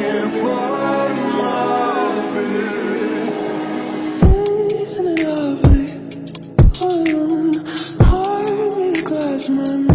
can't find my feet. Isn't it lovely? Alone, heart made of glass, my